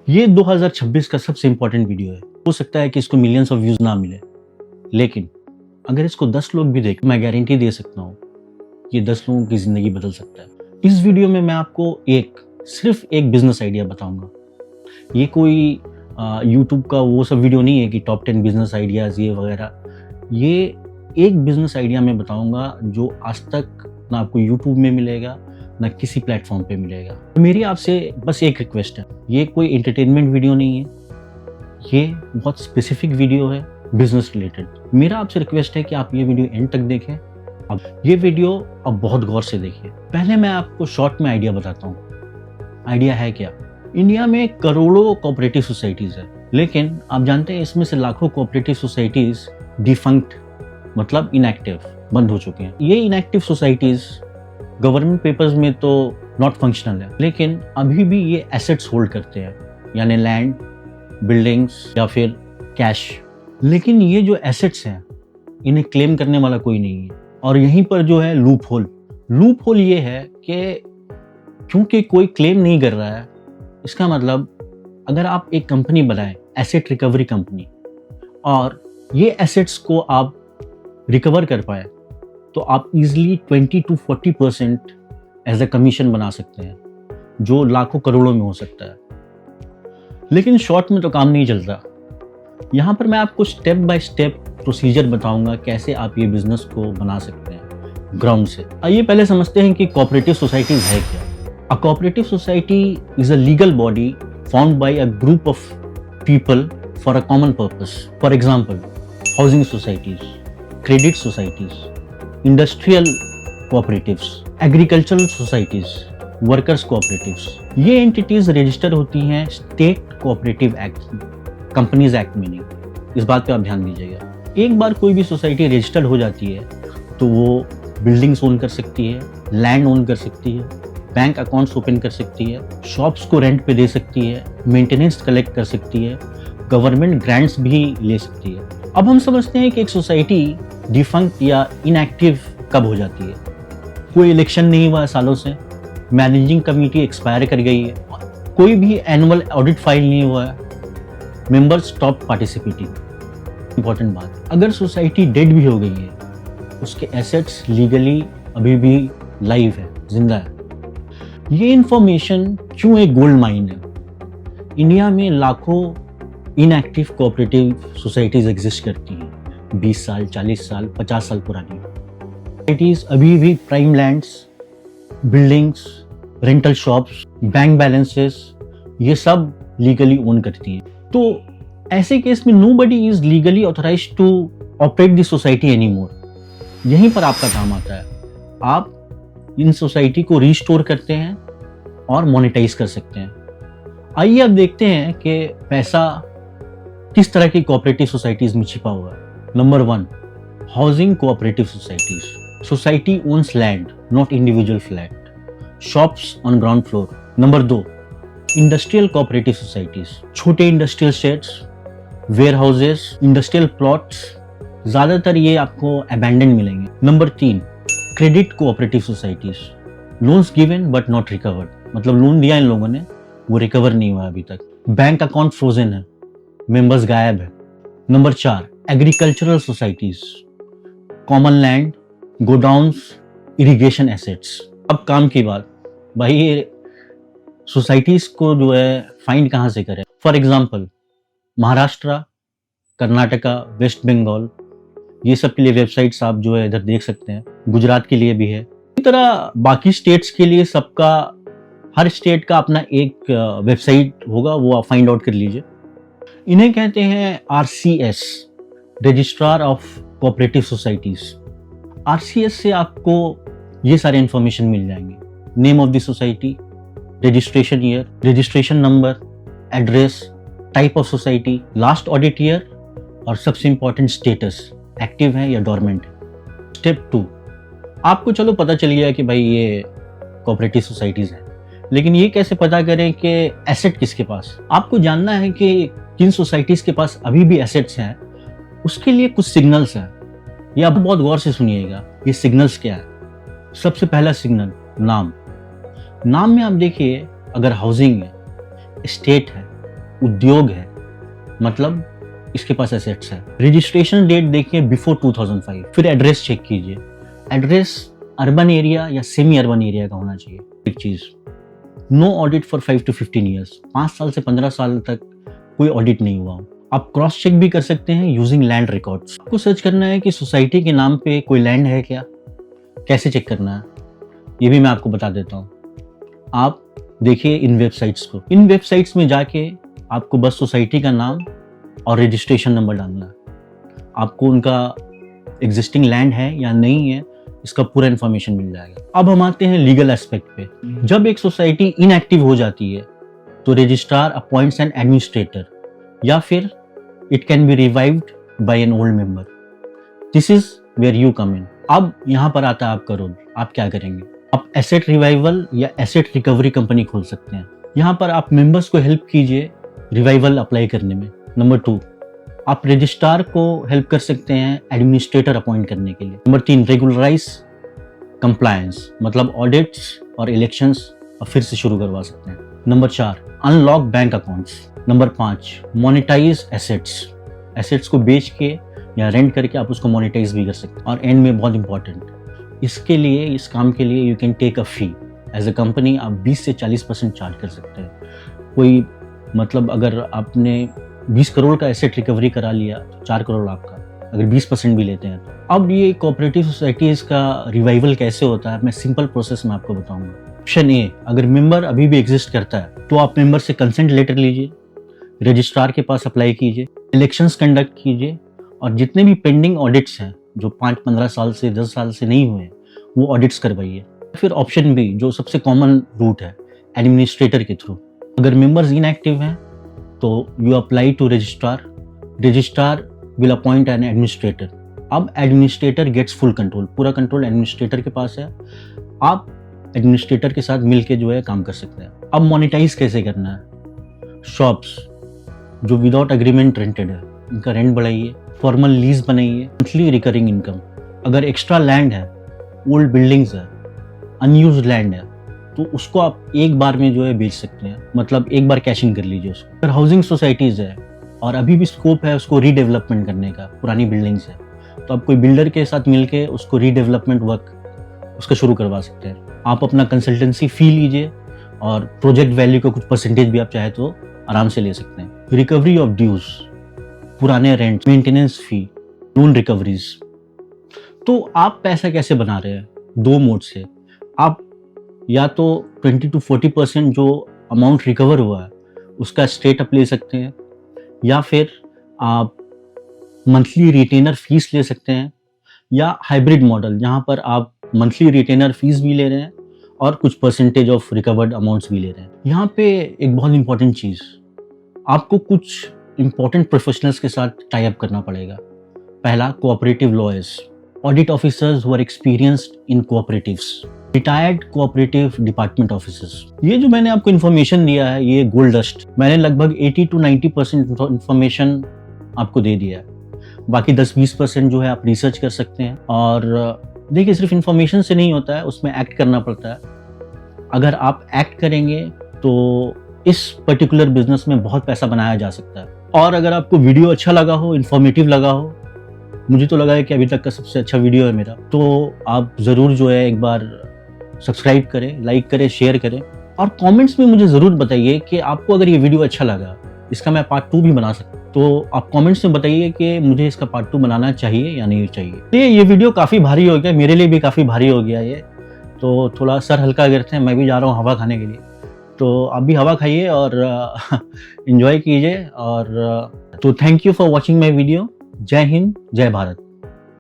ये 2026 का सबसे इंपॉर्टेंट वीडियो है। हो सकता है कि इसको मिलियंस ऑफ व्यूज ना मिले, लेकिन अगर इसको 10 लोग भी देखें, मैं गारंटी दे सकता हूँ ये 10 लोगों की जिंदगी बदल सकता है। इस वीडियो में मैं आपको सिर्फ एक बिजनेस आइडिया बताऊंगा। ये कोई यूट्यूब का वो सब वीडियो नहीं है कि टॉप 10 बिजनेस आइडियाज ये वगैरह। ये एक बिजनेस आइडिया मैं बताऊंगा जो आज तक ना आपको यूट्यूब में मिलेगा ना किसी प्लेटफॉर्म पे मिलेगा। मेरी आपसे बस एक रिक्वेस्ट है, ये कोई एंटरटेनमेंट वीडियो नहीं है, ये बहुत स्पेसिफिक वीडियो है बिजनेस रिलेटेड। मेरा आपसे रिक्वेस्ट है कि आप ये वीडियो एंड तक देखें। अब ये वीडियो अब बहुत गौर से देखिए। पहले मैं आपको शॉर्ट में आइडिया बताता हूँ। आइडिया है क्या? इंडिया में करोड़ों कोऑपरेटिव सोसाइटीज है, लेकिन आप जानते हैं इसमें से लाखों कोऑपरेटिव सोसाइटीज डिफंक्ट मतलब इनएक्टिव, बंद हो चुके हैं। ये इनएक्टिव सोसाइटीज गवर्नमेंट पेपर्स में तो नॉट फंक्शनल है, लेकिन अभी भी ये एसेट्स होल्ड करते हैं, यानी लैंड, बिल्डिंग्स या फिर कैश। लेकिन ये जो एसेट्स हैं इन्हें क्लेम करने वाला कोई नहीं है। और यहीं पर जो है लूप होल ये है कि क्योंकि कोई क्लेम नहीं कर रहा है, इसका मतलब अगर आप एक कंपनी बनाएं, एसेट रिकवरी कंपनी, और ये एसेट्स को आप रिकवर कर पाए, तो आप easily 20 to 40% as a commission बना सकते हैं, जो लाखों करोड़ों में हो सकता है। लेकिन शॉर्ट में तो काम नहीं चलता। यहाँ पर मैं आपको स्टेप बाय स्टेप प्रोसीजर बताऊंगा कैसे आप ये बिजनेस को बना सकते हैं ग्राउंड से। आइए पहले समझते हैं कि कोऑपरेटिव सोसाइटीज है क्या। A cooperative society is a legal body formed by a group of people for a common purpose. For example, housing societies, credit societies, industrial cooperatives, agricultural societies, workers cooperatives. ये entities register होती हैं state cooperative act, companies act में नहीं। इस बात पे आप ध्यान दीजिएगा। एक बार कोई भी सोसाइटी रजिस्टर्ड हो जाती है तो वो बिल्डिंग्स ओन कर सकती है, लैंड ओन कर सकती है, बैंक अकाउंट्स ओपन कर सकती है, शॉप्स को रेंट पे दे सकती है, मेंटेनेंस कलेक्ट कर सकती है, गवर्नमेंट ग्रांट्स भी ले सकती है। अब हम समझते हैं कि एक सोसाइटी डिफंक्ट या इनएक्टिव कब हो जाती है। कोई इलेक्शन नहीं हुआ है सालों से, मैनेजिंग कमेटी एक्सपायर कर गई है, कोई भी एनुअल ऑडिट फाइल नहीं हुआ है, मेंबर्स स्टॉप पार्टिसिपेटिंग। इंपॉर्टेंट बात, अगर सोसाइटी डेड भी हो गई है, उसके एसेट्स लीगली अभी भी लाइव है, जिंदा है। ये इंफॉर्मेशन क्यों एक गोल्ड माइन है? इंडिया में लाखों इनएक्टिव कोऑपरेटिव सोसाइटीज एग्जिस्ट करती हैं, 20 साल, 40 साल, 50 साल पुरानी सोसाइटीज अभी भी prime lands, buildings, rental shops, bank balances, ये सब लीगली ओन करती हैं। तो ऐसे केस में nobody is legally authorized to operate the society anymore. यहीं पर आपका काम आता है। आप इन सोसाइटी को रिस्टोर करते हैं और मोनेटाइज कर सकते हैं। आइए अब देखते हैं कि पैसा किस तरह की कोऑपरेटिव सोसाइटीज में छिपा हुआ है। Number 1, housing cooperative societies. Society owns land, not individual flat, shops on ground floor. Number 2, industrial cooperative societies. छोटे industrial sheds, warehouses, industrial plots, ज्यादातर ये आपको अबैंडन मिलेंगे। Number 3, credit cooperative societies. Loans given but not recovered, मतलब loan दिया इन लोगों ने, वो रिकवर नहीं हुआ अभी तक। बैंक अकाउंट फ्रोजन है, मेंबर्स गायब है। Number 4, agricultural societies. Common land, godowns, irrigation assets. अब काम की बात, भाई ये सोसाइटीज को जो है फाइंड कहाँ से करें? For example Maharashtra, Karnataka, West Bengal, ये सब के लिए वेबसाइट्स आप जो है इधर देख सकते हैं। गुजरात के लिए भी है। इसी तरह बाकी स्टेट्स के लिए सबका, हर स्टेट का अपना एक वेबसाइट होगा, वो आप फाइंड आउट कर लीजिए। इन्हें कहते हैं RCS, registrar of cooperative societies. RCS से आपको ये सारे इंफॉर्मेशन मिल जाएंगे। Name of the society, registration year, registration number, address, type of society, last audit year, और सबसे इंपॉर्टेंट स्टेटस, एक्टिव है या डोरमेंट है। स्टेप 2, आपको चलो पता चल गया कि भाई ये कोऑपरेटिव सोसाइटीज हैं, लेकिन ये कैसे पता करें कि एसेट किसके पास? आपको जानना है कि किन सोसाइटीज के पास अभी भी एसेट्स हैं। उसके लिए कुछ सिग्नल्स हैं, ये आप बहुत गौर से सुनिएगा। ये सिग्नल्स क्या है? सबसे पहला सिग्नल, नाम। नाम में आप देखिए, अगर हाउसिंग है, स्टेट है, उद्योग है, मतलब इसके पास एसेट्स है। रजिस्ट्रेशन डेट देखिए बिफोर 2005। फिर एड्रेस चेक कीजिए, एड्रेस अर्बन एरिया या सेमी अर्बन एरिया का होना चाहिए। एक चीज, no audit for 5 to 15 years, 5 साल से 15 साल तक कोई ऑडिट नहीं हुआ। आप क्रॉस चेक भी कर सकते हैं यूजिंग लैंड रिकॉर्ड्स। आपको सर्च करना है कि सोसाइटी के नाम पे कोई लैंड है क्या, कैसे चेक करना है ये भी मैं आपको बता देता हूँ। आप देखिए इन वेबसाइट्स को, इन वेबसाइट्स में जाके आपको बस सोसाइटी का नाम और रजिस्ट्रेशन नंबर डालना है। आपको उनका एग्जिस्टिंग लैंड है या नहीं है इसका पूरा इंफॉर्मेशन मिल जाएगा। अब हम आते हैं लीगल एस्पेक्ट पे। जब एक सोसाइटी इनएक्टिव हो जाती है तो रजिस्ट्रार अपॉइंट्स एन एडमिनिस्ट्रेटर या फिर it can be revived by an old member. This is where you come in. अब यहाँ पर आता है आपका रोल। आप क्या करेंगे? आप एसेट रिवाइवल या एसेट रिकवरी कंपनी खोल सकते हैं। यहाँ पर आप मेंबर्स को हेल्प कीजिए रिवाइवल अप्लाई करने में। नंबर 2, आप रजिस्ट्रार को हेल्प कर सकते हैं एडमिनिस्ट्रेटर अपॉइंट करने के लिए। नंबर 3, रेगुलराइज कंप्लायंस, मतलब ऑडिट्स और इलेक्शंस फिर से शुरू करवा सकते हैं। Number 4, unlock bank accounts. Number 5, monetise assets, assets को बेच के या रेंट करके आप उसको मोनेटाइज भी कर सकते हैं। और एंड में बहुत इंपॉर्टेंट, इसके लिए, इस काम के लिए you can take a fee. As a company आप 20 से 40% चार्ज कर सकते हैं। कोई मतलब अगर आपने 20 करोड़ का एसेट रिकवरी करा लिया तो 4 करोड़ आपका, अगर 20% भी लेते हैं तो। अब ये कोऑपरेटिव सोसाइटीज का रिवाइवल कैसे होता है मैं सिंपल प्रोसेस में आपको बताऊंगा। ऑप्शन ए, अगर मेंबर अभी भी एग्जिस्ट करता है तो आप मेंबर से कंसेंट लेटर लीजिए, रजिस्ट्रार के पास अप्लाई कीजिए, इलेक्शंस कंडक्ट कीजिए और जितने भी पेंडिंग ऑडिट्स हैं जो 5-15 साल से 10 साल से नहीं हुए वो ऑडिट्स करवाइए। फिर ऑप्शन बी, जो सबसे कॉमन रूट है, एडमिनिस्ट्रेटर के थ्रू। अगर मेंबर्स इनएक्टिव हैं तो you apply to registrar, registrar will appoint an administrator. अब एडमिनिस्ट्रेटर गेट्स फुल कंट्रोल, पूरा कंट्रोल एडमिनिस्ट्रेटर के पास है। आप एडमिनिस्ट्रेटर के साथ मिलके जो है काम कर सकते हैं। अब मोनेटाइज कैसे करना है? शॉप्स जो विदाउट एग्रीमेंट रेंटेड है उनका रेंट बढ़ाइए, फॉर्मल लीज बनाइए, मंथली रिकरिंग इनकम। अगर एक्स्ट्रा लैंड है, ओल्ड बिल्डिंग्स है, अनयूज्ड लैंड है तो उसको आप एक बार में जो है बेच सकते हैं, मतलब एक बार कैश इन कर लीजिए उसको। अगर हाउसिंग सोसाइटीज है और अभी भी स्कोप है उसको रीडेवलपमेंट करने का, पुरानी बिल्डिंग्स है तो आप कोई बिल्डर के साथ मिलके उसको रीडेवलपमेंट वर्क उसका शुरू करवा सकते हैं। आप अपना कंसल्टेंसी फी लीजिए और प्रोजेक्ट वैल्यू का कुछ परसेंटेज भी आप चाहे तो आराम से ले सकते हैं। रिकवरी ऑफ ड्यूज, पुराने रेंट, मेंटेनेंस फी, लोन रिकवरीज। तो आप पैसा कैसे बना रहे हैं? 2 मोड से। आप या तो 20 to 40% जो अमाउंट रिकवर हुआ है उसका स्ट्रेट अप ले सकते हैं, या फिर आप मंथली रिटेनर फीस ले सकते हैं, या हाइब्रिड मॉडल जहां पर आप मंथली रिटेनर फीस भी ले रहे हैं और कुछ परसेंटेज ऑफ रिकवर्ड अमाउंट्स भी ले रहे हैं। यहाँ पे एक बहुत इंपॉर्टेंट चीज़, आपको कुछ इंपॉर्टेंट प्रोफेशनल्स के साथ टाई अप करना पड़ेगा। पहला, cooperative lawyers, audit officers who are experienced in cooperatives, retired cooperative department officers. ये जो मैंने आपको इन्फॉर्मेशन दिया है ये गोल्ड डस्ट, मैंने लगभग 80 to 90% इन्फॉर्मेशन आपको दे दिया है। बाकी 10-20% जो है आप रिसर्च कर सकते हैं। और देखिए, सिर्फ इन्फॉर्मेशन से नहीं होता है, उसमें एक्ट करना पड़ता है। अगर आप एक्ट करेंगे तो इस पर्टिकुलर बिजनेस में बहुत पैसा बनाया जा सकता है। और अगर आपको वीडियो अच्छा लगा हो, इन्फॉर्मेटिव लगा हो, मुझे तो लगा है कि अभी तक का सबसे अच्छा वीडियो है मेरा, तो आप ज़रूर जो है एक बार सब्सक्राइब करें, लाइक करें, शेयर करें और कमेंट्स में मुझे ज़रूर बताइए कि आपको अगर ये वीडियो अच्छा लगा, इसका मैं पार्ट 2 भी बना सकता हूँ। तो आप कमेंट्स में बताइए कि मुझे इसका पार्ट 2 बनाना चाहिए या नहीं चाहिए। ये वीडियो काफ़ी भारी हो गया, मेरे लिए भी काफ़ी भारी हो गया ये, तो थोड़ा सर हल्का करते हैं। मैं भी जा रहा हूँ हवा खाने के लिए, तो आप भी हवा खाइए और एंजॉय कीजिए। और तो thank you for watching my video. जय हिंद, जय भारत।